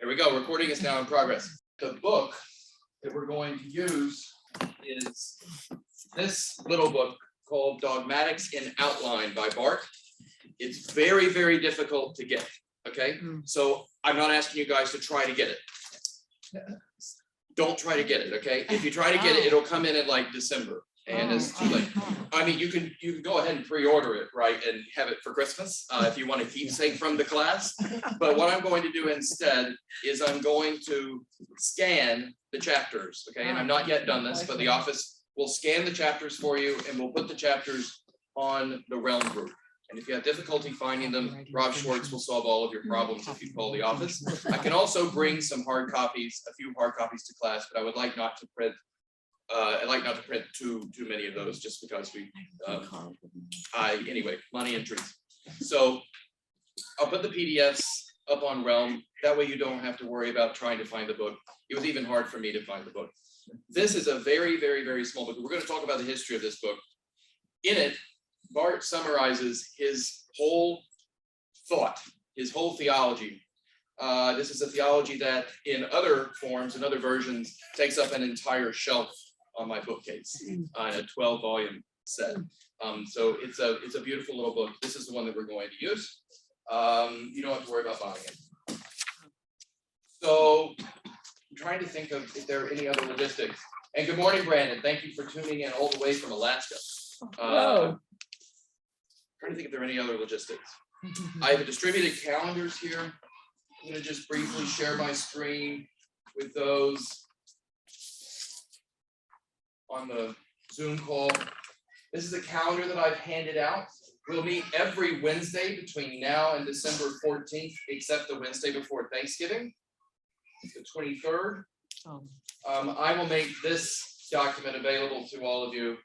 Here we go. Recording is now in progress. The book that we're going to use is this little book called Dogmatics in Outline by Barth. It's very, very difficult to get. Okay, so I'm not asking you guys to try to get it. Don't try to get it. Okay, if you try to get it, it'll come in like December, and it's too late. I mean, you can go ahead and pre-order it, right, and have it for Christmas if you want to keepsake from the class. But what I'm going to do instead is I'm going to scan the chapters. Okay, and I'm not yet done this, but the office will scan the chapters for you, and we'll put the chapters on the Realm group. And if you have difficulty finding them, Rob Schwartz will solve all of your problems if you call the office. I can also bring some hard copies, a few hard copies to class, but I would like not to print. I'd like not to print too many of those, just because we. Anyway, money and trees. So I'll put the PDFs up on Realm. That way you don't have to worry about trying to find the book. It was even hard for me to find the book. This is a very, very, very small book. We're going to talk about the history of this book. In it, Barth summarizes his whole thought, his whole theology. This is a theology that in other forms, in other versions, takes up an entire shelf on my bookcase in a 12-volume set. So it's a beautiful little book. This is the one that we're going to use. You don't have to worry about buying it. So I'm trying to think of if there are any other logistics. And good morning, Brandon. Thank you for tuning in all the way from Alaska. Trying to think if there are any other logistics. I have distributed calendars here. I'm going to just briefly share my screen with those on the Zoom call. This is a calendar that I've handed out. We'll meet every Wednesday between now and December 14th, except the Wednesday before Thanksgiving, the 23rd. I will make this document available to all of you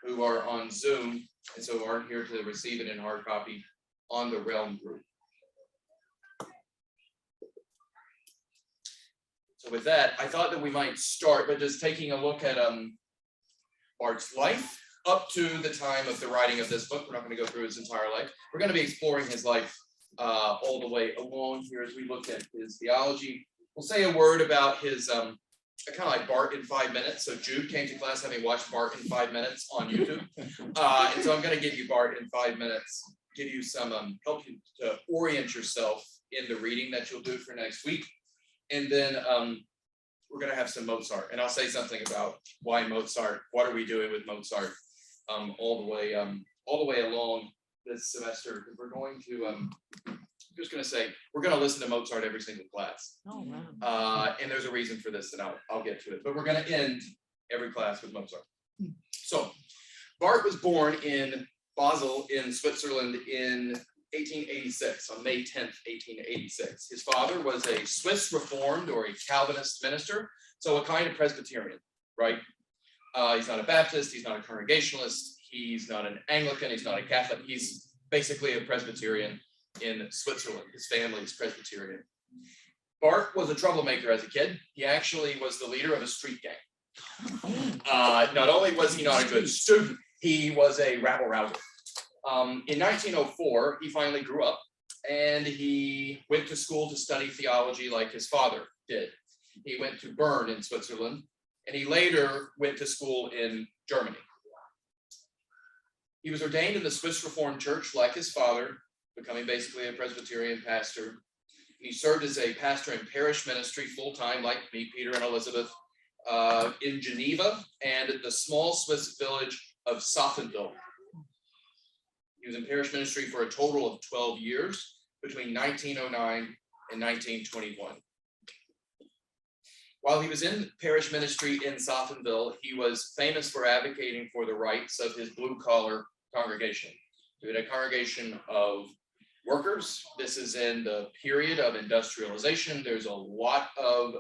who are on Zoom and so aren't here to receive it in hard copy on the Realm group. So with that, I thought that we might start by just taking a look at Barth's life up to the time of the writing of this book. We're not going to go through his entire life. We're going to be exploring his life all the way along here as we look at his theology. We'll say a word about his kind of like Barth in 5 minutes. So Jude came to class having watched Barth in 5 minutes on YouTube. And so I'm going to give you Barth in 5 minutes, give you some, help you to orient yourself in the reading that you'll do for next week. And then we're going to have some Mozart. And I'll say something about why Mozart, what are we doing with Mozart all the way along this semester. Because we're going to, I'm just going to say, we're going to listen to Mozart every single class. Oh, wow. And there's a reason for this, and I'll get to it. But we're going to end every class with Mozart. So Barth was born in Basel in Switzerland in 1886, on May 10th, 1886. His father was a Swiss Reformed or a Calvinist minister, so a kind of Presbyterian, right? He's not a Baptist, he's not a Congregationalist, he's not an Anglican, he's not a Catholic, he's basically a Presbyterian in Switzerland. His family is Presbyterian. Barth was a troublemaker as a kid. He actually was the leader of a street gang. Not only was he not a good student, he was a rabble-rouser. In 1904, he finally grew up and he went to school to study theology like his father did. He went to Bern in Switzerland, and he later went to school in Germany. He was ordained in the Swiss Reformed Church like his father, becoming basically a Presbyterian pastor. He served as a pastor in parish ministry full-time, like me, Peter, and Elizabeth, in Geneva and at the small Swiss village of Sophenville. He was in parish ministry for a total of 12 years, between 1909 and 1921. While he was in parish ministry in Sophenville, he was famous for advocating for the rights of his blue-collar congregation. He had a congregation of workers. This is in the period of industrialization. There's a lot of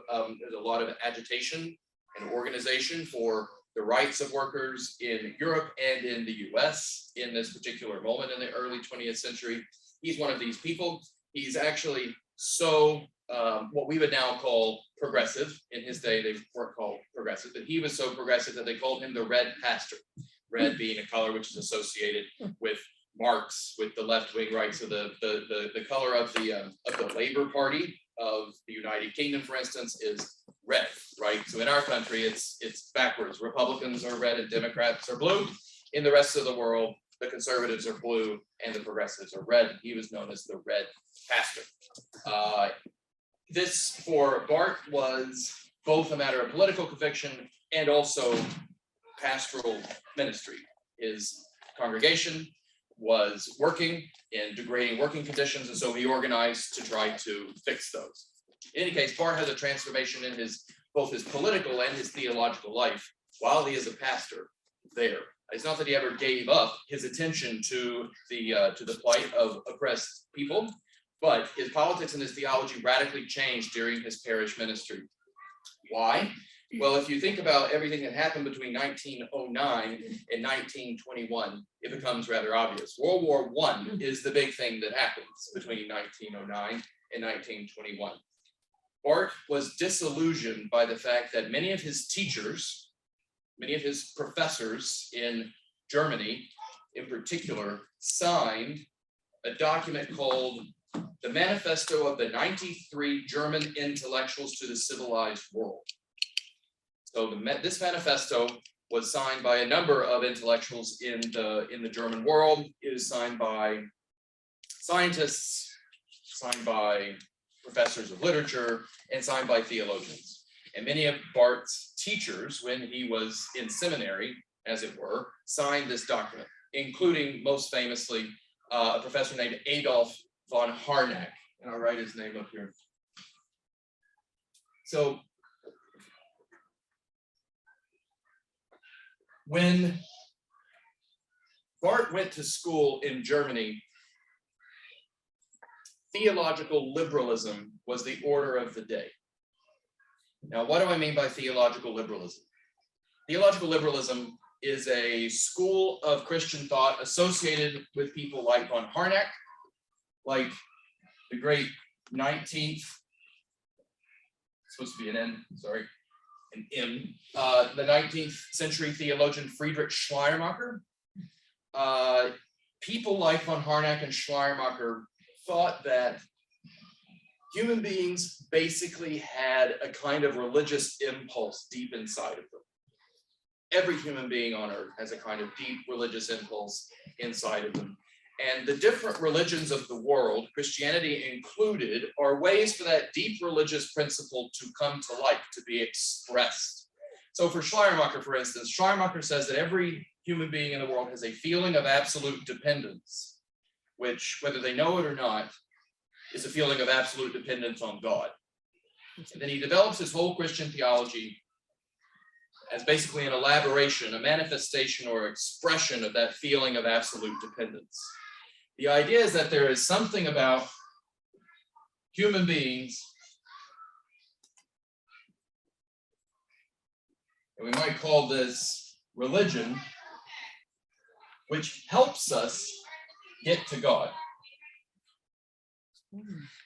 agitation and organization for the rights of workers in Europe and in the US in this particular moment in the early 20th century. He's one of these people. He's actually so what we would now call progressive. In his day, they weren't called progressive, but he was so progressive that they called him the Red Pastor. Red being a color which is associated with Marx, with the left-wing right. So the color of the Labor Party of the United Kingdom, for instance, is red, right? So in our country, it's backwards. Republicans are red and Democrats are blue. In the rest of the world, the conservatives are blue and the progressives are red. He was known as the red pastor. This for Barth was both a matter of political conviction and also pastoral ministry. His congregation was working in degrading working conditions, and so he organized to try to fix those. In any case, Barth has a transformation in both his political and his theological life while he is a pastor there. It's not that he ever gave up his attention to the plight of oppressed people, but his politics and his theology radically changed during his parish ministry. Why? Well, if you think about everything that happened between 1909 and 1921, it becomes rather obvious. World War I is the big thing that happens between 1909 and 1921. Barth was disillusioned by the fact that many of his teachers, many of his professors in Germany in particular, signed a document called the Manifesto of the 93 German Intellectuals to the Civilized World. So this manifesto was signed by a number of intellectuals in the German world. It is signed by scientists, signed by professors of literature, and signed by theologians. And many of Barth's teachers, when he was in seminary, as it were, signed this document, including most famously a professor named Adolf von Harnack. And I'll write his name up here. So when Barth went to school in Germany, theological liberalism was the order of the day. Now, what do I mean by theological liberalism? Theological liberalism is a school of Christian thought associated with people like von Harnack, like the great 19th, supposed to be an N, sorry, an M, the 19th century theologian Friedrich Schleiermacher. People like von Harnack and Schleiermacher thought that human beings basically had a kind of religious impulse deep inside of them. Every human being on earth has a kind of deep religious impulse inside of them. And the different religions of the world, Christianity included, are ways for that deep religious principle to come to life, to be expressed. So for Schleiermacher, for instance, Schleiermacher says that every human being in the world has a feeling of absolute dependence, which, whether they know it or not, is a feeling of absolute dependence on God. And then he develops his whole Christian theology as basically an elaboration, a manifestation or expression of that feeling of absolute dependence. The idea is that there is something about human beings, and we might call this religion, which helps us get to God.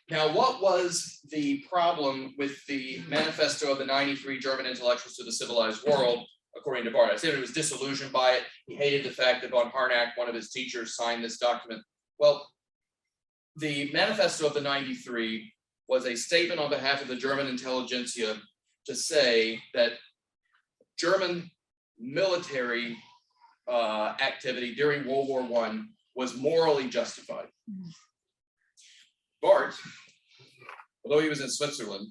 Now, what was the problem with the Manifesto of the 93 German Intellectuals to the Civilized World, according to Barth? I said he was disillusioned by it. He hated the fact that von Harnack, one of his teachers, signed this document. Well, the Manifesto of the 93 was a statement on behalf of the German intelligentsia to say that German military activity during World War I was morally justified. Barth, although he was in Switzerland,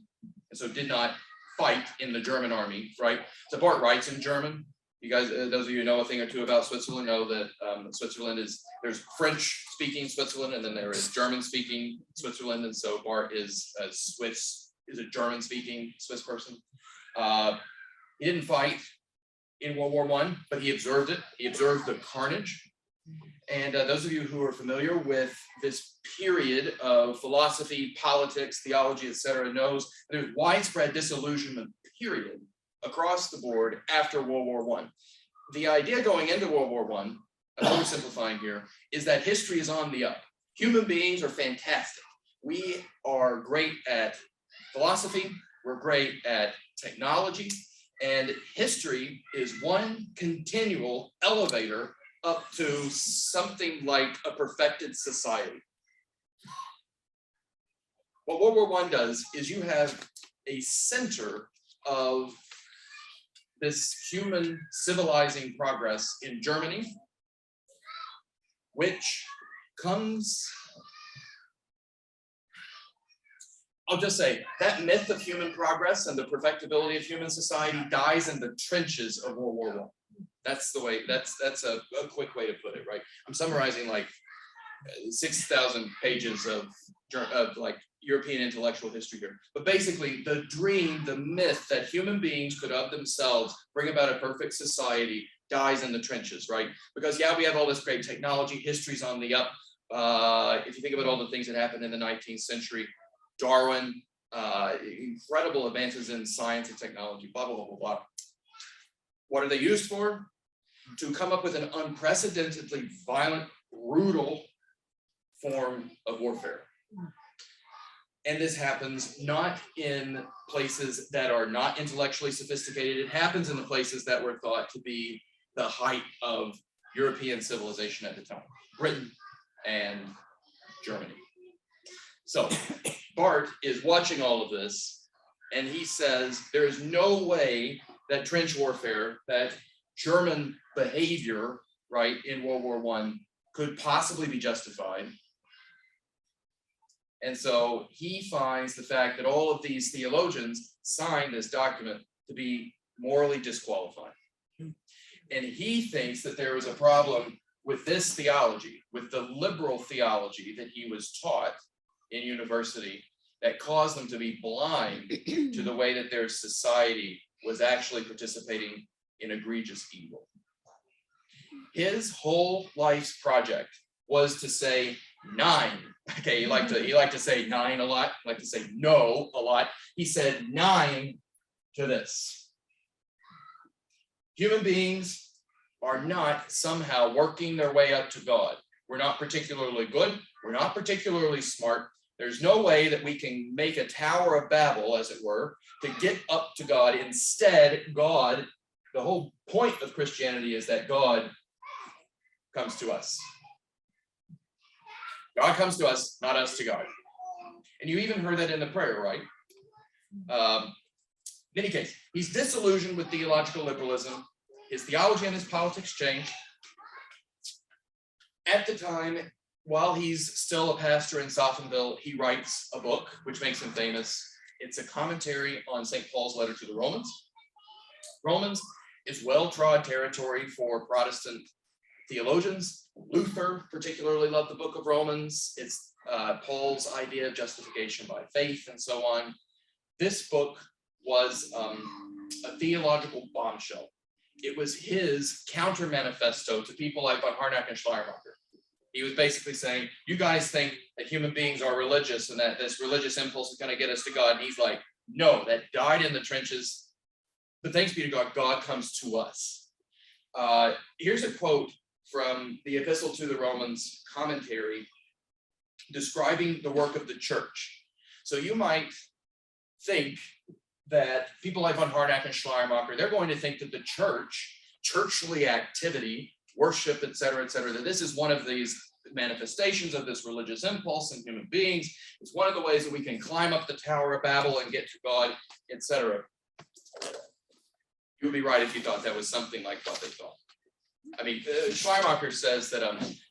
and so did not fight in the German army, right? So Barth writes in German. You guys, those of you who know a thing or two about Switzerland, know that Switzerland there's French-speaking Switzerland, and then there is German-speaking Switzerland, and so Barth is a German-speaking Swiss person. He didn't fight in World War I, but he observed it. He observed the carnage. And those of you who are familiar with this period of philosophy, politics, theology, etc., knows there's widespread disillusionment, period, across the board after World War I. The idea going into World War I, I'm oversimplifying here, is that history is on the up. Human beings are fantastic. We are great at philosophy, we're great at technology, and history is one continual elevator up to something like a perfected society. what World War I does is you have a center of this human civilizing progress in Germany, which comes, I'll just say, that myth of human progress and the perfectibility of human society dies in the trenches of World War I. That's the way, that's a quick way to put it, right? I'm summarizing like 6,000 pages of like European intellectual history here. But basically, the dream, the myth that human beings could of themselves bring about a perfect society dies in the trenches, right? Because yeah, we have all this great technology, history's on the up. If you think about all the things that happened in the 19th century, Darwin, incredible advances in science and technology, blah, blah, blah, blah, blah. What are they used for? To come up with an unprecedentedly violent, brutal form of warfare. And this happens not in places that are not intellectually sophisticated. It happens in the places that were thought to be the height of European civilization at the time, Britain and Germany. So Barth is watching all of this, and he says there is no way that trench warfare, that German behavior, right, in World War I could possibly be justified. And so he finds the fact that all of these theologians signed this document to be morally disqualifying. And he thinks that there is a problem with this theology, with the liberal theology that he was taught in university, that caused them to be blind to the way that their society was actually participating in egregious evil. His whole life's project was to say 9. Okay, he liked to say 9 a lot, like to say no a lot. He said 9 to this. Human beings are not somehow working their way up to God. We're not particularly good. We're not particularly smart. There's no way that we can make a Tower of Babel, as it were, to get up to God. Instead, God, the whole point of Christianity is that God comes to us. God comes to us, not us to God. And you even heard that in the prayer, right? In any case, he's disillusioned with theological liberalism. His theology and his politics change. At the time, while he's still a pastor in Sophenville, he writes a book, which makes him famous. It's a commentary on St. Paul's letter to the Romans. Romans is well-trod territory for Protestant theologians. Luther particularly loved the book of Romans. It's Paul's idea of justification by faith and so on. This book was a theological bombshell. It was his counter manifesto to people like von Harnack and Schleiermacher. He was basically saying, you guys think that human beings are religious and that this religious impulse is going to get us to God. And he's like, no, that died in the trenches. But thanks be to God, God comes to us. Here's a quote from the Epistle to the Romans commentary describing the work of the church. So you might think that people like von Harnack and Schleiermacher, they're going to think that the church, churchly activity, worship, et cetera, that this is one of these manifestations of this religious impulse in human beings. It's one of the ways that we can climb up the Tower of Babel and get to God, etc. You would be right if you thought that was something like what they thought. I mean, Schleiermacher says that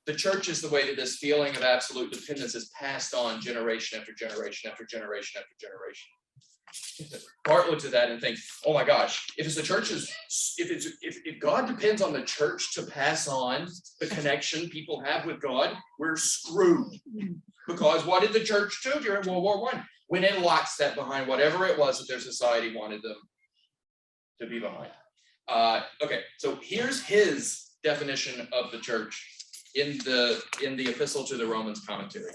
the church is the way that this feeling of absolute dependence is passed on generation after generation after generation after generation. Barth looks at that and thinks, oh my gosh, if God depends on the church to pass on the connection people have with God, we're screwed. Because what did the church do during World War I? Went in lockstep behind whatever it was that their society wanted them to be behind. Okay, so here's his definition of the church in the Epistle to the Romans commentary.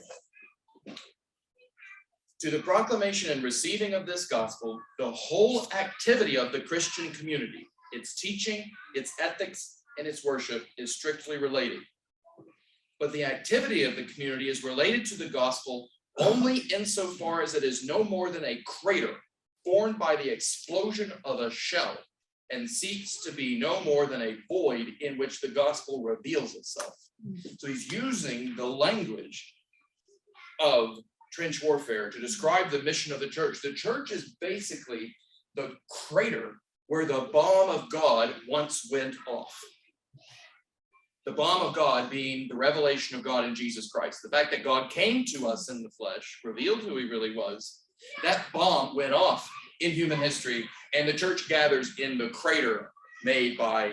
To the proclamation and receiving of this gospel, the whole activity of the Christian community, its teaching, its ethics, and its worship is strictly related. But the activity of the community is related to the gospel only insofar as it is no more than a crater formed by the explosion of a shell and seeks to be no more than a void in which the gospel reveals itself. So he's using the language of trench warfare to describe the mission of the church. The church is basically the crater where the bomb of God once went off. The bomb of God being the revelation of God in Jesus Christ. The fact that God came to us in the flesh, revealed who he really was. That bomb went off in human history, and the church gathers in the crater made by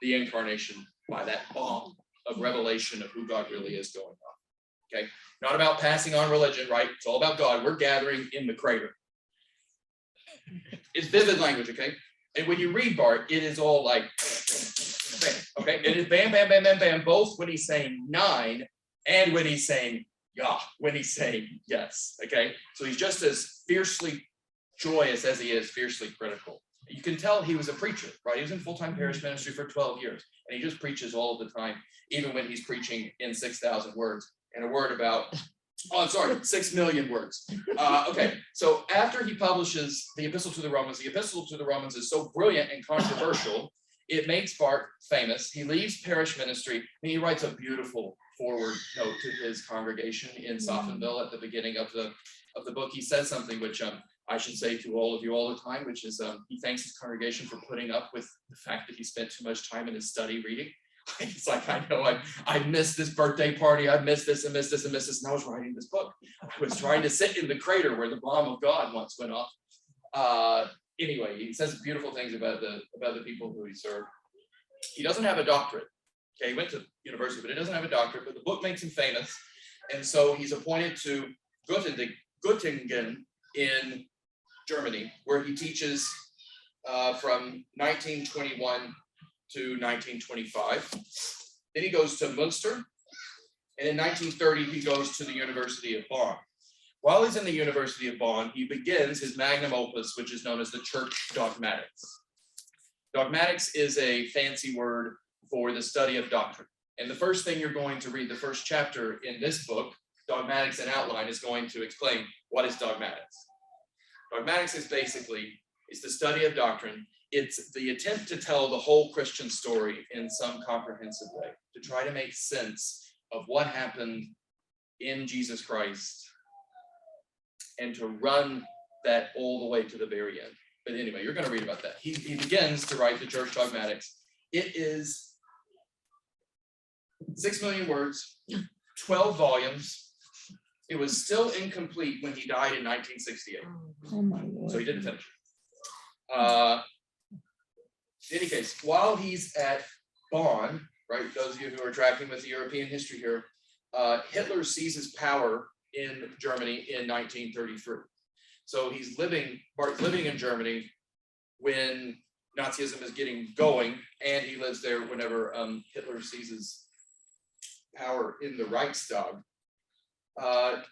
the incarnation, by that bomb of revelation of who God really is going on. Okay? Not about passing on religion, right? It's all about God. We're gathering in the crater. It's vivid language, okay? And when you read Barth, it is all like, bam, okay? It is bam, bam, bam, bam, bam, both when he's saying 9 and when he's saying yeah, when he's saying yes, okay? So he's just as fiercely joyous as he is fiercely critical. You can tell he was a preacher, right? He was in full-time parish ministry for 12 years, and he just preaches all of the time, even when he's preaching in 6,000 words and a word about, 6 million words. Okay, so after he publishes the Epistle to the Romans is so brilliant and controversial, it makes Barth famous. He leaves parish ministry, and he writes a beautiful forward note to his congregation in Sophenville at the beginning of the book. He says something which I should say to all of you all the time, which is he thanks his congregation for putting up with the fact that he spent too much time in his study reading. It's like, I know I missed this birthday party, I missed this and missed this and missed this, and I was writing this book. I was trying to sit in the crater where the bomb of God once went off. Anyway, he says beautiful things about the people who he served. He doesn't have a doctorate. Okay, he went to university, but he doesn't have a doctorate, but the book makes him famous. And so he's appointed to Göttingen in Germany, where he teaches from 1921 to 1925. Then he goes to Münster, and in 1930 he goes to the University of Bonn. While he's in the University of Bonn, he begins his magnum opus, which is known as the Church Dogmatics. Dogmatics is a fancy word for the study of doctrine. And the first thing you're going to read, the first chapter in this book, Dogmatics and Outline, is going to explain what is dogmatics. Dogmatics is basically, it's the study of doctrine. It's the attempt to tell the whole Christian story in some comprehensive way, to try to make sense of what happened in Jesus Christ and to run that all the way to the very end. But anyway, you're going to read about that. He begins to write the Church Dogmatics. It is 6 million words, 12 volumes. It was still incomplete when he died in 1968. Oh my Lord. So he didn't finish it. In any case, while he's at Bonn, right, those of you who are tracking with the European history here, Hitler seizes power in Germany in 1933. So Barth's living in Germany when Nazism is getting going, and he lives there whenever Hitler seizes power in the Reichstag. To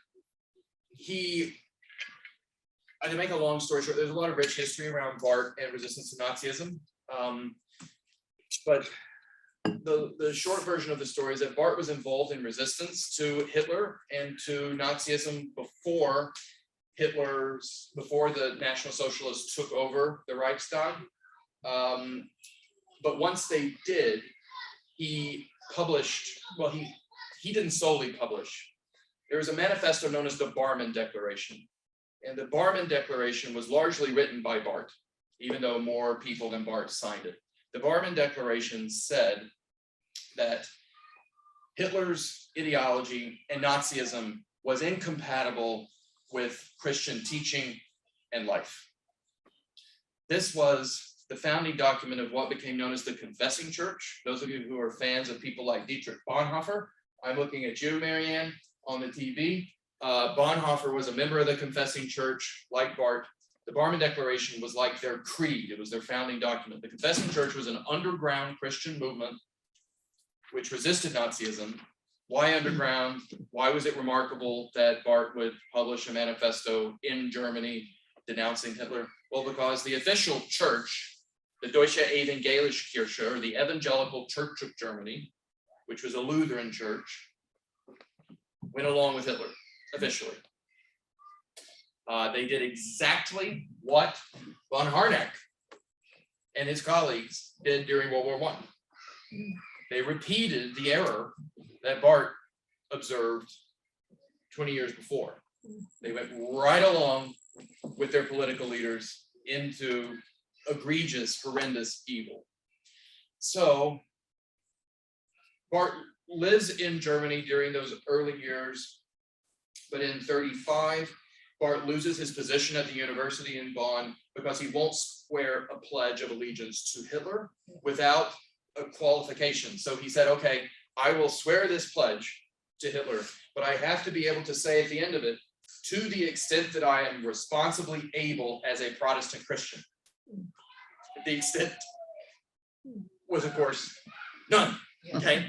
make a long story short, there's a lot of rich history around Barth and resistance to Nazism. But the short version of the story is that Barth was involved in resistance to Hitler and to Nazism before the National Socialists took over the Reichstag. But once they did, he published, well, he didn't solely publish. There was a manifesto known as the Barmen Declaration. And the Barmen Declaration was largely written by Barth, even though more people than Barth signed it. The Barmen Declaration said that Hitler's ideology and Nazism was incompatible with Christian teaching and life. This was the founding document of what became known as the Confessing Church. Those of you who are fans of people like Dietrich Bonhoeffer, I'm looking at you, Marianne, on the TV. Bonhoeffer was a member of the Confessing Church, like Barth. The Barmen Declaration was like their creed. It was their founding document. The Confessing Church was an underground Christian movement which resisted Nazism. Why underground? Why was it remarkable that Barth would publish a manifesto in Germany denouncing Hitler? Well, because the official church, the Deutsche Evangelische Kirche, or the Evangelical Church of Germany, which was a Lutheran church, went along with Hitler officially. They did exactly what von Harnack and his colleagues did during World War I. They repeated the error that Barth observed 20 years before. They went right along with their political leaders into egregious, horrendous evil. So Barth lives in Germany during those early years, but in 35, Barth loses his position at the university in Bonn because he won't swear a pledge of allegiance to Hitler without a qualification. So he said, okay, I will swear this pledge to Hitler, but I have to be able to say at the end of it, to the extent that I am responsibly able as a Protestant Christian. The extent was, of course, none. Okay,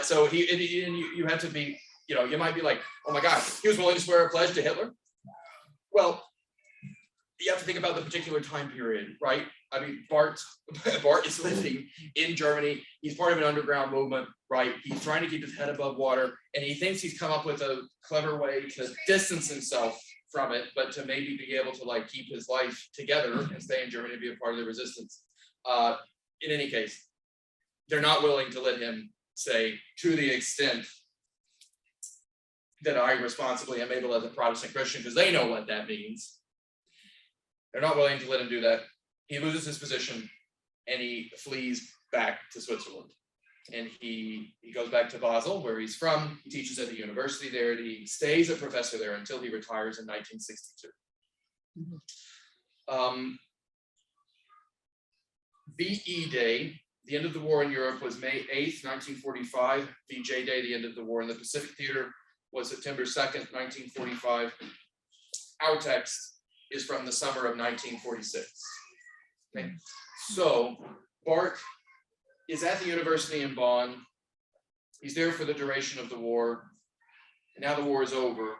so you have to be, you might be like, oh my God, he was willing to swear a pledge to Hitler. Well, you have to think about the particular time period, right? I mean, Barth is living in Germany. He's part of an underground movement, right? He's trying to keep his head above water, and he thinks he's come up with a clever way to distance himself from it, but to maybe be able to keep his life together and stay in Germany to be a part of the resistance. In any case, they're not willing to let him say, to the extent that I responsibly am able as a Protestant Christian, because they know what that means. They're not willing to let him do that. He loses his position and he flees back to Switzerland. And he goes back to Basel, where he's from. He teaches at the university there, and he stays a professor there until he retires in 1962. VE Day, the end of the war in Europe, was May 8th, 1945. VJ Day, the end of the war in the Pacific Theater, was September 2nd, 1945. Our text is from the summer of 1946. Okay. So Barth is at the university in Bonn. He's there for the duration of the war. And now the war is over.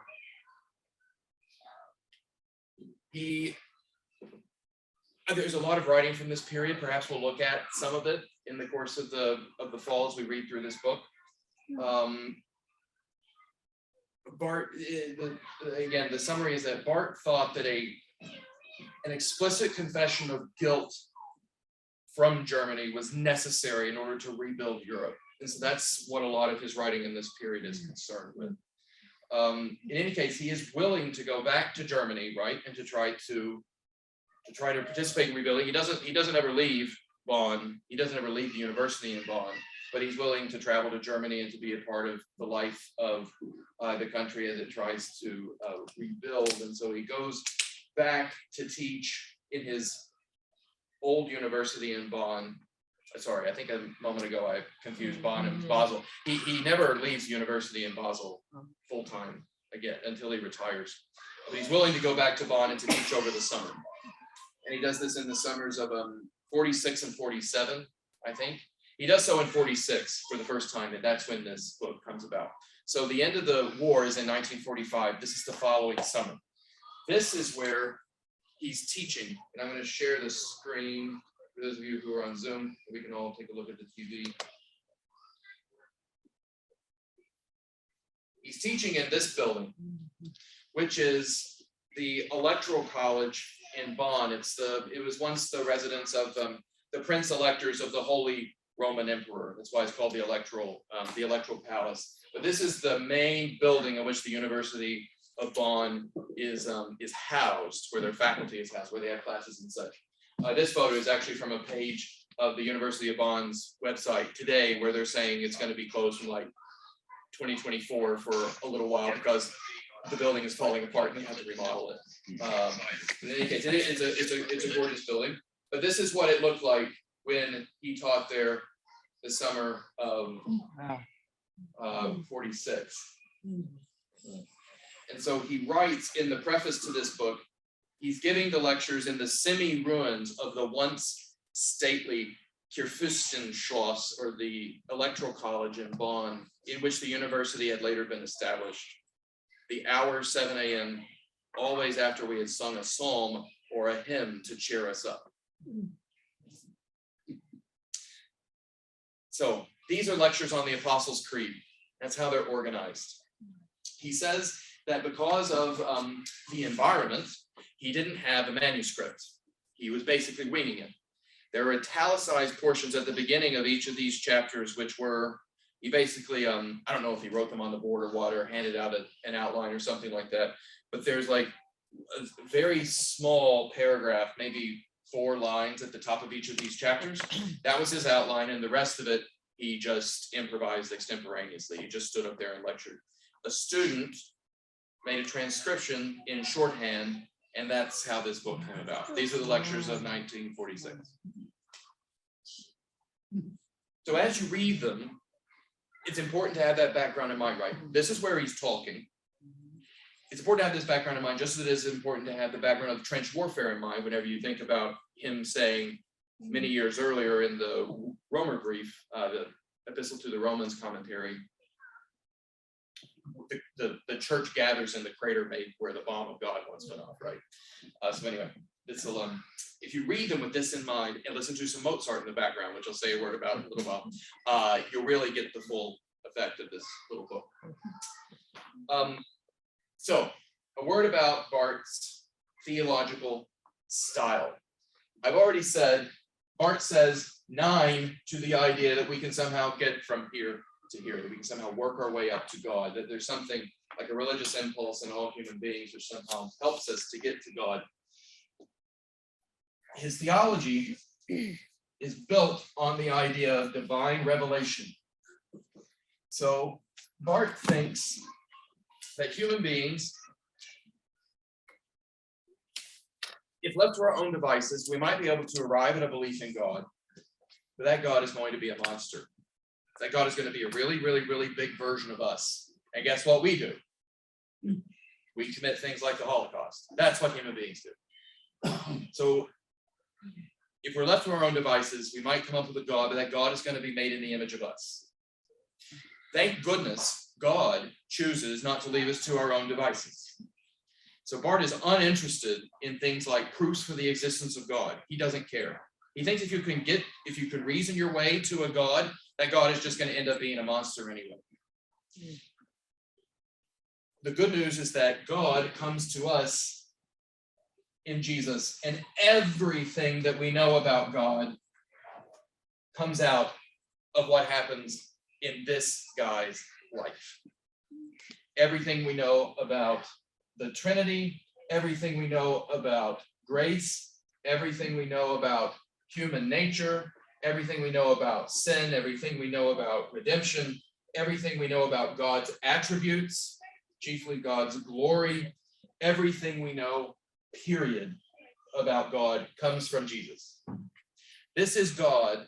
There's a lot of writing from this period. Perhaps we'll look at some of it in the course of the fall as we read through this book. Barth, again, the summary is that Barth thought that an explicit confession of guilt from Germany was necessary in order to rebuild Europe. And so that's what a lot of his writing in this period is concerned with. In any case, he is willing to go back to Germany, right, and to try to participate in rebuilding. He doesn't ever leave Bonn. He doesn't ever leave the university in Bonn, but he's willing to travel to Germany and to be a part of the life of the country as it tries to rebuild. And so he goes back to teach in his old university in Bonn. Sorry, I think a moment ago I confused Bonn and Basel. He never leaves the university in Basel full time again until he retires. But he's willing to go back to Bonn and to teach over the summer. And he does this in the summers of 46 and 47, I think. He does so in 46 for the first time, and that's when this book comes about. So the end of the war is in 1945. This is the following summer. This is where he's teaching, and I'm going to share the screen for those of you who are on Zoom. We can all take a look at the TV. He's teaching in this building, which is the Electoral College in Bonn. It was once the residence of the Prince Electors of the Holy Roman Emperor. That's why it's called the Electoral Palace. But this is the main building in which the University of Bonn is housed, where their faculty is housed, where they have classes and such. This photo is actually from a page of the University of Bonn's website today, where they're saying it's going to be closed from 2024 for a little while because the building is falling apart and they have to remodel it. In any case, it's a gorgeous building. But this is what it looked like when he taught there the summer of 46. And so he writes in the preface to this book, he's giving the lectures in the semi-ruins of the once stately Kurfürstenschloss, or the Electoral College in Bonn, in which the university had later been established. The hour 7 a.m., always after we had sung a psalm or a hymn to cheer us up. So these are lectures on the Apostles' Creed. That's how they're organized. He says that because of the environment, he didn't have a manuscript. He was basically winging it. There are italicized portions at the beginning of each of these chapters, which were He basically, I don't know if he wrote them on the board or what, or handed out an outline or something like that, but there's like a very small paragraph, maybe 4 lines at the top of each of these chapters. That was his outline, and the rest of it, he just improvised extemporaneously. He just stood up there and lectured. A student made a transcription in shorthand, and that's how this book came about. These are the lectures of 1946. So as you read them, it's important to have that background in mind, right? This is where he's talking. It's important to have this background in mind, just as it is important to have the background of trench warfare in mind whenever you think about him saying many years earlier in the Romer brief, the Epistle to the Romans commentary, the church gathers in the crater made where the bomb of God once went off, right? So anyway, this will, if you read them with this in mind and listen to some Mozart in the background, which I'll say a word about in a little while, you'll really get the full effect of this little book. So a word about Barth's theological style. I've already said, Barth says 9 to the idea that we can somehow get from here to here, that we can somehow work our way up to God, that there's something like a religious impulse in all human beings which somehow helps us to get to God. His theology is built on the idea of divine revelation. So Barth thinks that human beings, if left to our own devices, we might be able to arrive at a belief in God, but that God is going to be a monster. That God is going to be a really, really, really big version of us. And guess what we do? We commit things like the Holocaust. That's what human beings do. So if we're left to our own devices, we might come up with a God, but that God is going to be made in the image of us. Thank goodness God chooses not to leave us to our own devices. So Barth is uninterested in things like proofs for the existence of God. He doesn't care. He thinks if you can reason your way to a God, that God is just going to end up being a monster anyway. The good news is that God comes to us in Jesus, and everything that we know about God comes out of what happens in this guy's life. Everything we know about the Trinity, everything we know about grace, everything we know about human nature, everything we know about sin, everything we know about redemption, everything we know about God's attributes, chiefly God's glory, everything we know, period, about God comes from Jesus. This is God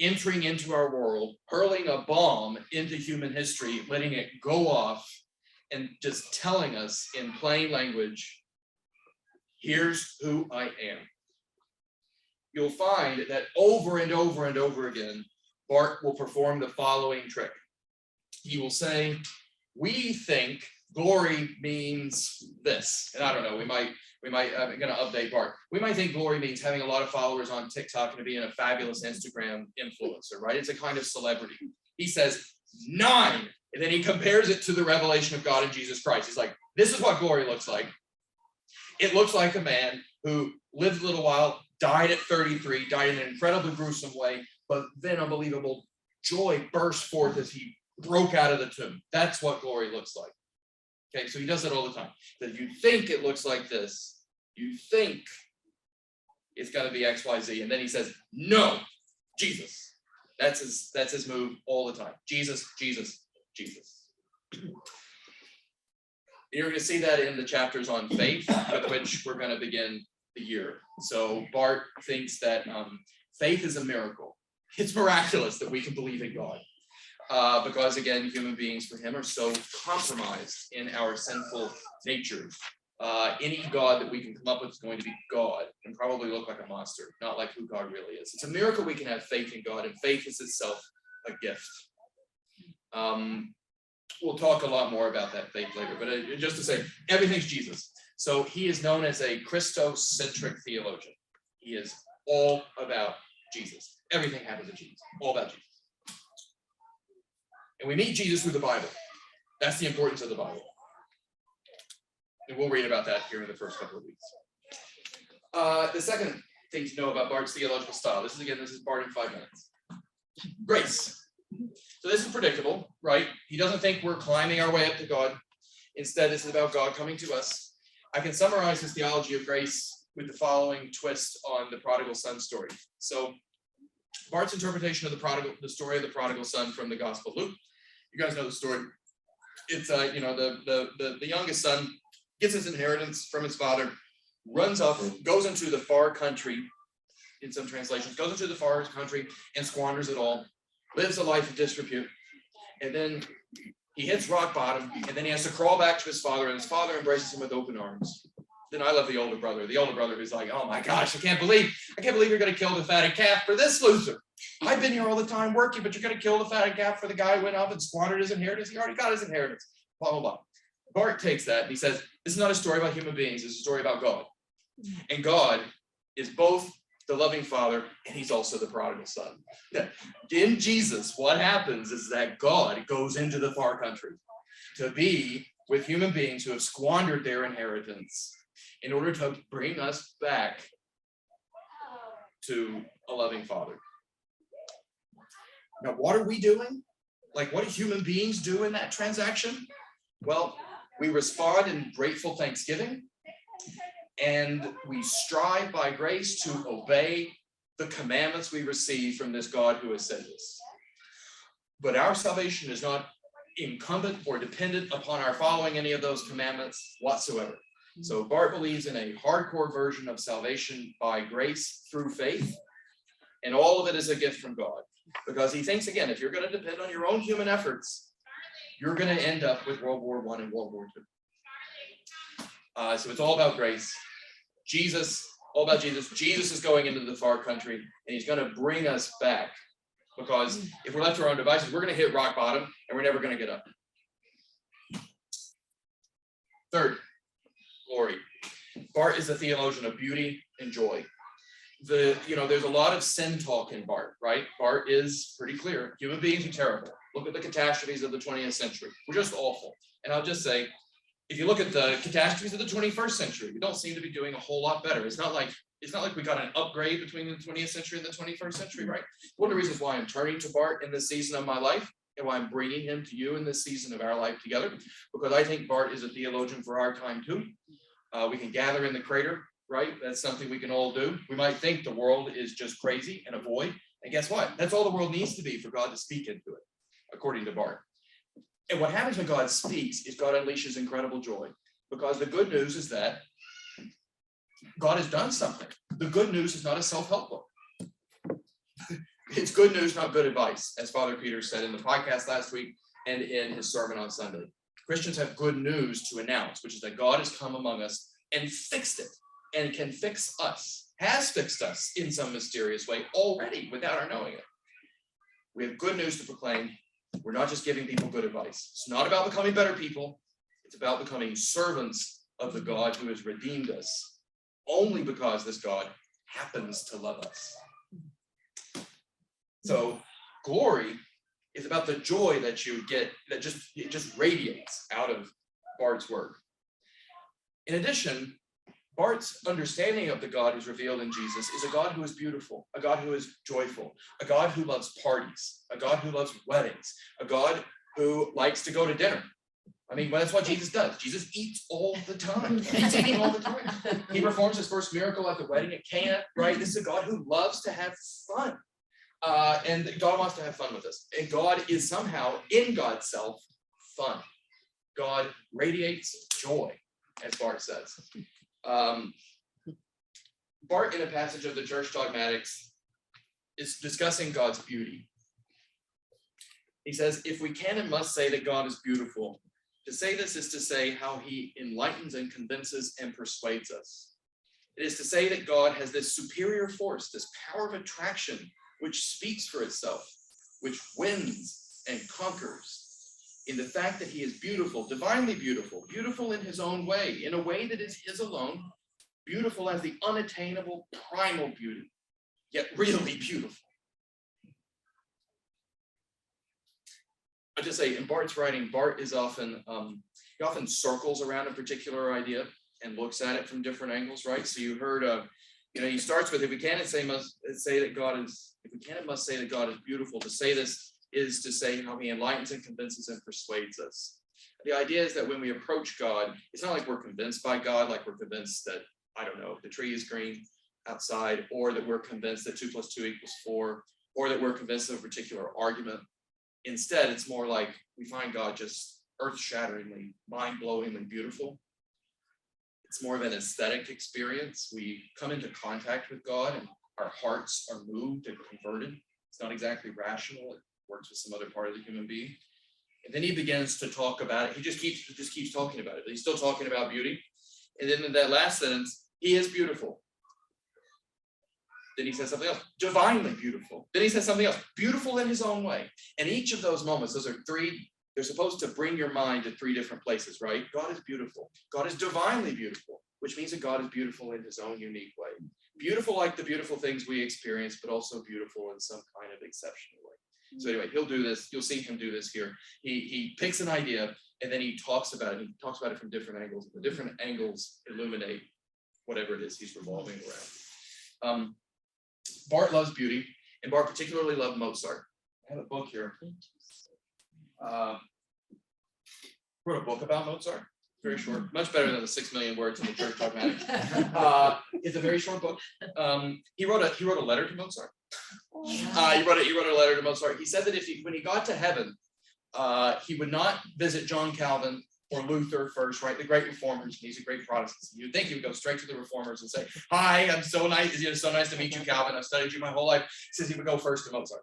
entering into our world, hurling a bomb into human history, letting it go off, and just telling us in plain language, here's who I am. You'll find that over and over and over again, Barth will perform the following trick. He will say, we think glory means this. And I don't know, we might I'm going to update Barth. We might think glory means having a lot of followers on TikTok and being a fabulous Instagram influencer, right? It's a kind of celebrity. He says 9, and then he compares it to the revelation of God in Jesus Christ. He's like, this is what glory looks like. It looks like a man who lived a little while, died at 33, died in an incredibly gruesome way, but then unbelievable joy burst forth as he broke out of the tomb. That's what glory looks like. Okay, so he does that all the time. That you think it looks like this, you think it's got to be X, Y, Z, and then he says, no, Jesus. That's his move all the time. Jesus, Jesus, Jesus. You're going to see that in the chapters on faith, with which we're going to begin the year. So Barth thinks that faith is a miracle. It's miraculous that we can believe in God. Because again, human beings for him are so compromised in our sinful natures. Any God that we can come up with is going to be God and probably look like a monster, not like who God really is. It's a miracle we can have faith in God, and faith is itself a gift. We'll talk a lot more about that faith later, but just to say, everything's Jesus. So he is known as a Christocentric theologian. He is all about Jesus. Everything happens in Jesus, all about Jesus. And we meet Jesus through the Bible. That's the importance of the Bible. And we'll read about that here in the first couple of weeks. The second thing to know about Barth's theological style, this is Barth in 5 minutes. Grace. So this is predictable, right? He doesn't think we're climbing our way up to God. Instead, this is about God coming to us. I can summarize his theology of grace with the following twist on the prodigal son story. So Barth's interpretation of the story of the prodigal son from the Gospel of Luke. You guys know the story. It's the youngest son gets his inheritance from his father, runs off, goes into the far country, in some translations, goes into the far country and squanders it all, lives a life of disrepute, and then he hits rock bottom, and then he has to crawl back to his father, and his father embraces him with open arms. Then I love the older brother. The older brother who's like, oh my gosh, I can't believe you're going to kill the fatted calf for this loser. I've been here all the time working, but you're going to kill the fatted calf for the guy who went off and squandered his inheritance. He already got his inheritance. Blah, blah, blah. Barth takes that and he says, this is not a story about human beings. It's a story about God. And God is both the loving father and he's also the prodigal son. In Jesus, what happens is that God goes into the far country to be with human beings who have squandered their inheritance in order to bring us back to a loving father. Now, what are we doing? Like, what do human beings do in that transaction? Well, we respond in grateful thanksgiving, and we strive by grace to obey the commandments we receive from this God who has sent us. But our salvation is not incumbent or dependent upon our following any of those commandments whatsoever. So Barth believes in a hardcore version of salvation by grace through faith, and all of it is a gift from God. Because he thinks, again, if you're going to depend on your own human efforts, you're going to end up with World War I and World War II. So it's all about grace. All about Jesus. Jesus is going into the far country, and he's going to bring us back. Because if we're left to our own devices, we're going to hit rock bottom, and we're never going to get up. Third, glory. Barth is a theologian of beauty and joy. There's a lot of sin talk in Barth, right? Barth is pretty clear. Human beings are terrible. Look at the catastrophes of the 20th century. We're just awful. And I'll just say, if you look at the catastrophes of the 21st century, we don't seem to be doing a whole lot better. It's not like we got an upgrade between the 20th century and the 21st century, right? One of the reasons why I'm turning to Barth in this season of my life and why I'm bringing him to you in this season of our life together, because I think Barth is a theologian for our time too. We can gather in the crater, right? That's something we can all do. We might think the world is just crazy and a void. And guess what? That's all the world needs to be for God to speak into it, according to Barth. And what happens when God speaks is God unleashes incredible joy. Because the good news is that God has done something. The good news is not a self-help book. It's good news, not good advice, as Father Peter said in the podcast last week and in his sermon on Sunday. Christians have good news to announce, which is that God has come among us and fixed it, and can fix us, has fixed us in some mysterious way already without our knowing it. We have good news to proclaim. We're not just giving people good advice. It's not about becoming better people. It's about becoming servants of the God who has redeemed us, only because this God happens to love us. So glory is about the joy that you get, that just radiates out of Barth's work. In addition, Barth's understanding of the God who's revealed in Jesus is a God who is beautiful, a God who is joyful, a God who loves parties, a God who loves weddings, a God who likes to go to dinner. I mean, that's what Jesus does. Jesus eats all the time. He's eating all the time. He performs his first miracle at the wedding at Cana, right? This is a God who loves to have fun. And God wants to have fun with us. And God is somehow, in God's self, fun. God radiates joy, as Barth says. Barth, in a passage of the Church Dogmatics, is discussing God's beauty. He says, if we can and must say that God is beautiful, to say this is to say how he enlightens and convinces and persuades us. It is to say that God has this superior force, this power of attraction, which speaks for itself, which wins and conquers, in the fact that he is beautiful, divinely beautiful, beautiful in his own way, in a way that is his alone, beautiful as the unattainable primal beauty, yet really beautiful. I just say, in Barth's writing, Barth is often, he often circles around a particular idea and looks at it from different angles, right? So you heard, he starts with, if we can and must say that God is beautiful, to say this is to say how he enlightens and convinces and persuades us. The idea is that when we approach God, it's not like we're convinced by God, like we're convinced that, I don't know, the tree is green outside, or that we're convinced that 2 + 2 = 4, or that we're convinced of a particular argument. Instead, it's more like we find God just earth-shatteringly, mind-blowingly beautiful. It's more of an aesthetic experience. We come into contact with God and our hearts are moved and converted. It's not exactly rational. It works with some other part of the human being. And then he begins to talk about it. He just keeps talking about it. But he's still talking about beauty. And then in that last sentence, he is beautiful. Then he says something else, divinely beautiful. Then he says something else, beautiful in his own way. And each of those moments, those are three, they're supposed to bring your mind to three different places, right? God is beautiful. God is divinely beautiful, which means that God is beautiful in his own unique way. Beautiful like the beautiful things we experience, but also beautiful in some kind of exceptional way. So anyway, he'll do this. You'll see him do this here. He picks an idea and then he talks about it. He talks about it from different angles. The different angles illuminate whatever it is he's revolving around. Barth loves beauty, and Barth particularly loved Mozart. I have a book here. Wrote a book about Mozart. Very short, much better than the 6 million words in the Church Dogmatic. It's a very short book. He wrote a letter to Mozart. He wrote a letter to Mozart. He said that when he got to heaven, he would not visit John Calvin or Luther first, right? The great reformers. He's a great Protestant. You'd think he would go straight to the reformers and say, "Hi, I'm so nice. It's so nice to meet you, Calvin. I've studied you my whole life." He says he would go first to Mozart.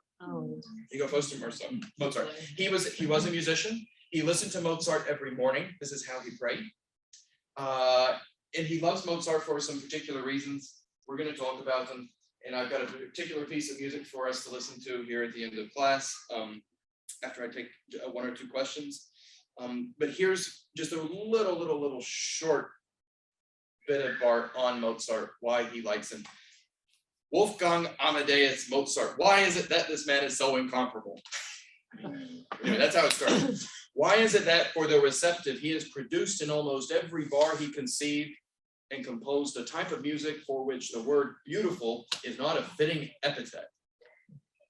He'd go first to Mozart. He was a musician. He listened to Mozart every morning. This is how he prayed. And he loves Mozart for some particular reasons. We're going to talk about them. And I've got a particular piece of music for us to listen to here at the end of class, after I take 1 or 2 questions. But here's just a little short bit of Barth on Mozart, why he likes him. Wolfgang Amadeus Mozart. Why is it that this man is so incomparable? Anyway, that's how it starts. Why is it that for the receptive, he has produced in almost every bar he conceived and composed a type of music for which the word beautiful is not a fitting epithet.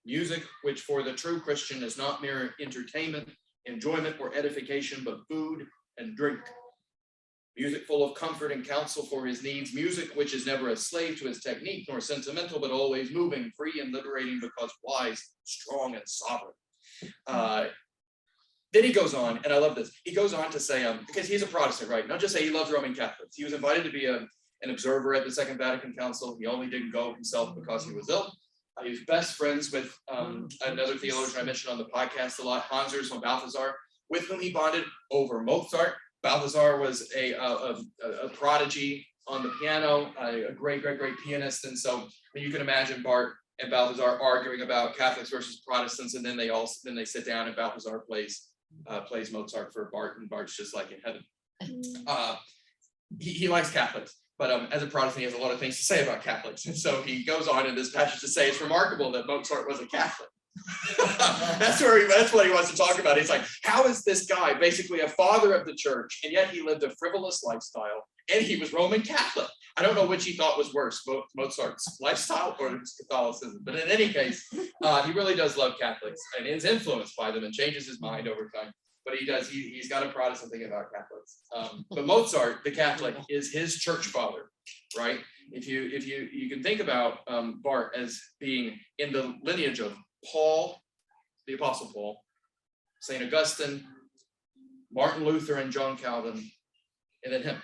Music which for the true Christian is not mere entertainment, enjoyment, or edification, but food and drink. Music full of comfort and counsel for his needs. Music which is never a slave to his technique, nor sentimental, but always moving, free and liberating, because wise, strong, and sovereign. Then he goes on, and I love this. He goes on to say, because he's a Protestant, right? Not just say he loves Roman Catholics. He was invited to be an observer at the Second Vatican Council. He only didn't go himself because he was ill. He was best friends with another theologian I mentioned on the podcast a lot, Hans von Balthasar, with whom he bonded over Mozart. Balthasar was a prodigy on the piano, a great pianist. And so you can imagine Barth and Balthasar arguing about Catholics versus Protestants, and then they sit down and Balthasar plays Mozart for Barth, and Barth's just like in heaven. He likes Catholics, but as a Protestant, he has a lot of things to say about Catholics. And so he goes on in this passage to say it's remarkable that Mozart was a Catholic. That's what he wants to talk about. He's like, how is this guy basically a father of the church, and yet he lived a frivolous lifestyle, and he was Roman Catholic? I don't know which he thought was worse, Mozart's lifestyle or his Catholicism. But in any case, he really does love Catholics and is influenced by them and changes his mind over time. But he's got a Protestant thing about Catholics. But Mozart, the Catholic, is his church father, right? If you can think about Barth as being in the lineage of Paul, the Apostle Paul, St. Augustine, Martin Luther, and John Calvin, and then him.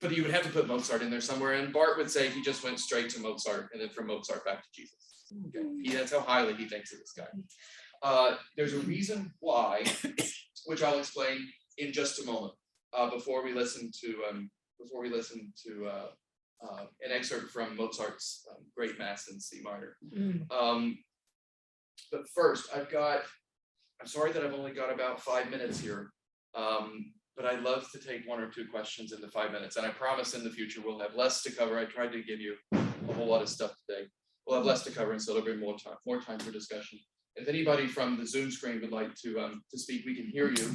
But you would have to put Mozart in there somewhere, and Barth would say he just went straight to Mozart, and then from Mozart back to Jesus. Okay. That's how highly he thinks of this guy. There's a reason why, which I'll explain in just a moment. Before we listen to an excerpt from Mozart's Great Mass in C minor. But first, I'm sorry that I've only got about 5 minutes here. But I'd love to take 1 or 2 questions in the 5 minutes. And I promise in the future we'll have less to cover. I tried to give you a whole lot of stuff today. We'll have less to cover, and so there'll be more time for discussion. If anybody from the Zoom screen would like to speak, we can hear you.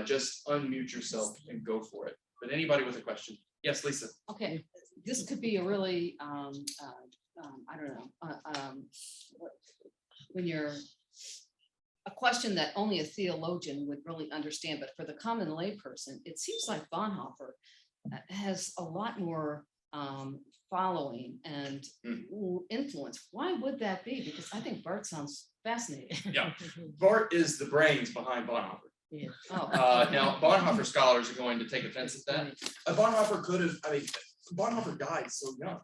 Just unmute yourself and go for it. But anybody with a question? Yes, Lisa. Okay, this could be a really I don't know, when you're a question that only a theologian would really understand, but for the common layperson, it seems like Bonhoeffer has a lot more following and influence. Why would that be? Because I think Barth sounds fascinating. Yeah, Barth is the brains behind Bonhoeffer. Yeah. Oh. Now, Bonhoeffer scholars are going to take offense at that. Bonhoeffer could have, Bonhoeffer died so young,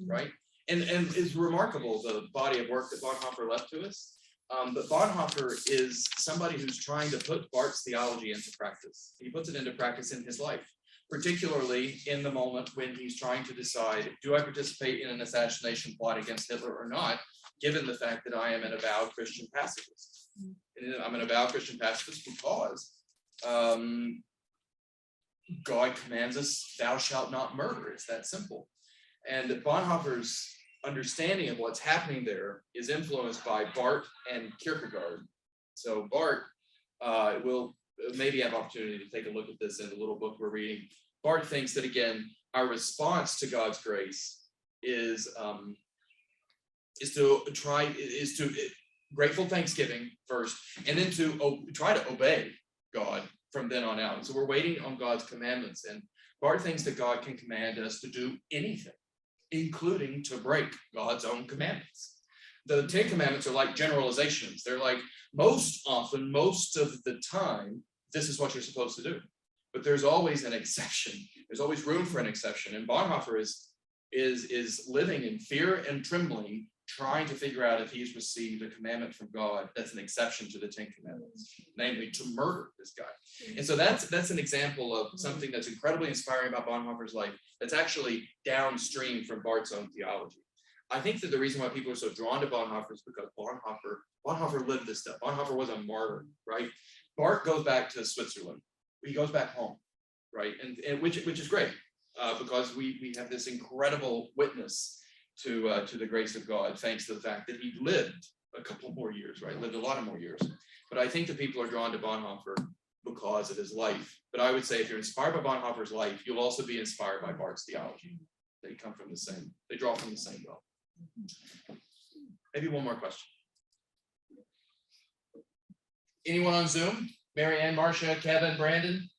right? And it's remarkable the body of work that Bonhoeffer left to us. But Bonhoeffer is somebody who's trying to put Barth's theology into practice. He puts it into practice in his life, particularly in the moment when he's trying to decide, do I participate in an assassination plot against Hitler or not, given the fact that I am an avowed Christian pacifist. And I'm an avowed Christian pacifist because God commands us, thou shalt not murder. It's that simple. And Bonhoeffer's understanding of what's happening there is influenced by Barth and Kierkegaard. So Barth will maybe have opportunity to take a look at this in the little book we're reading. Barth thinks that, again, our response to God's grace is grateful thanksgiving first, and then to try to obey God from then on out. So we're waiting on God's commandments, and Barth thinks that God can command us to do anything, including to break God's own commandments. The 10 Commandments are like generalizations. They're like, most of the time, this is what you're supposed to do. But there's always an exception. There's always room for an exception. And Bonhoeffer is living in fear and trembling, trying to figure out if he's received a commandment from God that's an exception to the 10 Commandments, namely to murder this guy. And so that's an example of something that's incredibly inspiring about Bonhoeffer's life that's actually downstream from Barth's own theology. I think that the reason why people are so drawn to Bonhoeffer is because Bonhoeffer lived this stuff. Bonhoeffer was a martyr, right? Barth goes back to Switzerland. He goes back home, right? And which is great because we have this incredible witness to the grace of God, thanks to the fact that he lived a couple more years, right? Lived a lot of more years. But I think that people are drawn to Bonhoeffer because of his life. But I would say if you're inspired by Bonhoeffer's life, you'll also be inspired by Barth's theology. They come from they draw from the same well. Maybe one more question. Anyone on Zoom? Mary Ann, Marcia, Kevin, Brandon?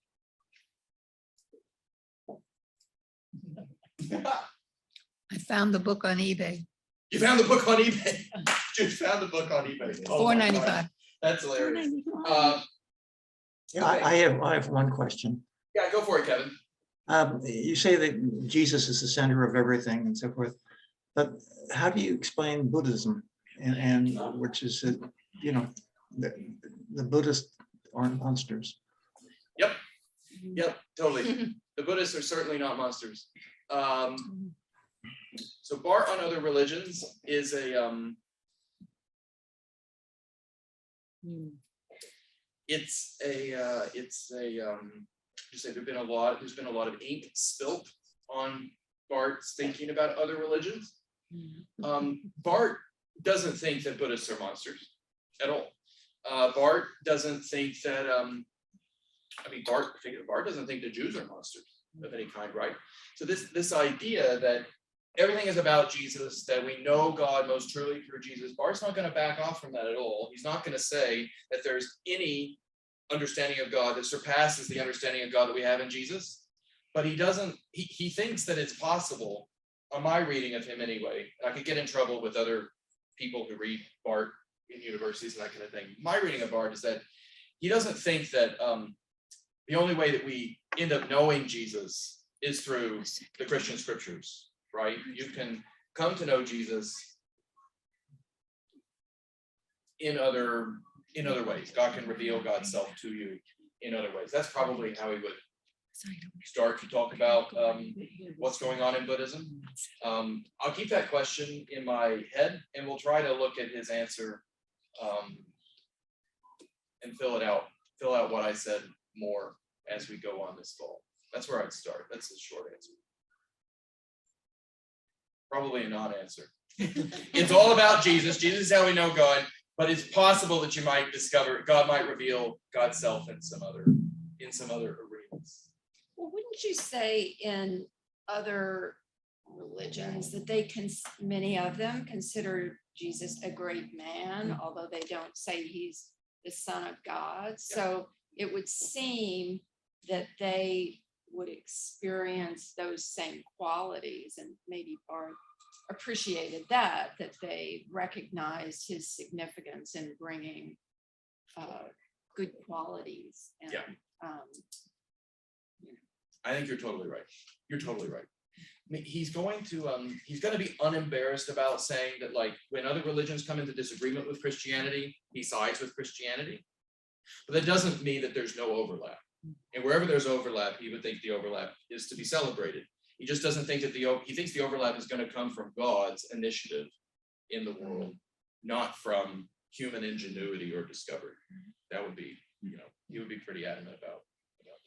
I found the book on eBay. You found the book on eBay? You found the book on eBay. Oh, $4.95. That's hilarious. I have one question. Yeah, go for it, Kevin. You say that Jesus is the center of everything and so forth, but how do you explain Buddhism? And which is, the Buddhists aren't monsters. Yep, totally. The Buddhists are certainly not monsters. So Barth on other religions is there's been a lot of ink spilt on Barth's thinking about other religions. Barth doesn't think that Buddhists are monsters at all. Barth doesn't think that Barth doesn't think the Jews are monsters of any kind, right? So this idea that everything is about Jesus, that we know God most truly through Jesus, Barth's not going to back off from that at all. He's not going to say that there's any understanding of God that surpasses the understanding of God that we have in Jesus. But he thinks that it's possible, on my reading of him anyway, and I could get in trouble with other people who read Barth in universities and that kind of thing. My reading of Barth is that he doesn't think that the only way that we end up knowing Jesus is through the Christian scriptures, right? You can come to know Jesus in other ways. God can reveal God's self to you in other ways. That's probably how he would start to talk about what's going on in Buddhism. I'll keep that question in my head, and we'll try to look at his answer and fill out what I said more as we go on this fall. That's where I'd start. That's the short answer. Probably a non-answer. It's all about Jesus. Jesus is how we know God, but it's possible that you might discover God might reveal God's self in some other arenas. Well, wouldn't you say in other religions, that many of them consider Jesus a great man, although they don't say he's the Son of God. So it would seem that they would experience those same qualities, and maybe Barth appreciated that they recognized his significance in bringing good qualities. And, Yeah. I think you're totally right. You're totally right. I mean, he's going to be unembarrassed about saying that, like, when other religions come into disagreement with Christianity, he sides with Christianity. But that doesn't mean that there's no overlap. And wherever there's overlap, he would think the overlap is to be celebrated. He just doesn't think that he thinks the overlap is going to come from God's initiative in the world, not from human ingenuity or discovery. That would be, he would be pretty adamant about that.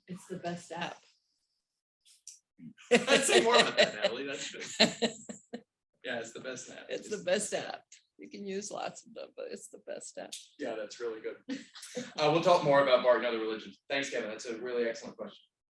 It's the best app. I'd say more about that, Natalie. That's good. Yeah, it's the best app. It's the best app. You can use lots of them, but it's the best app. Yeah, that's really good. We'll talk more about Barth and other religions. Thanks, Kevin. That's a really excellent question.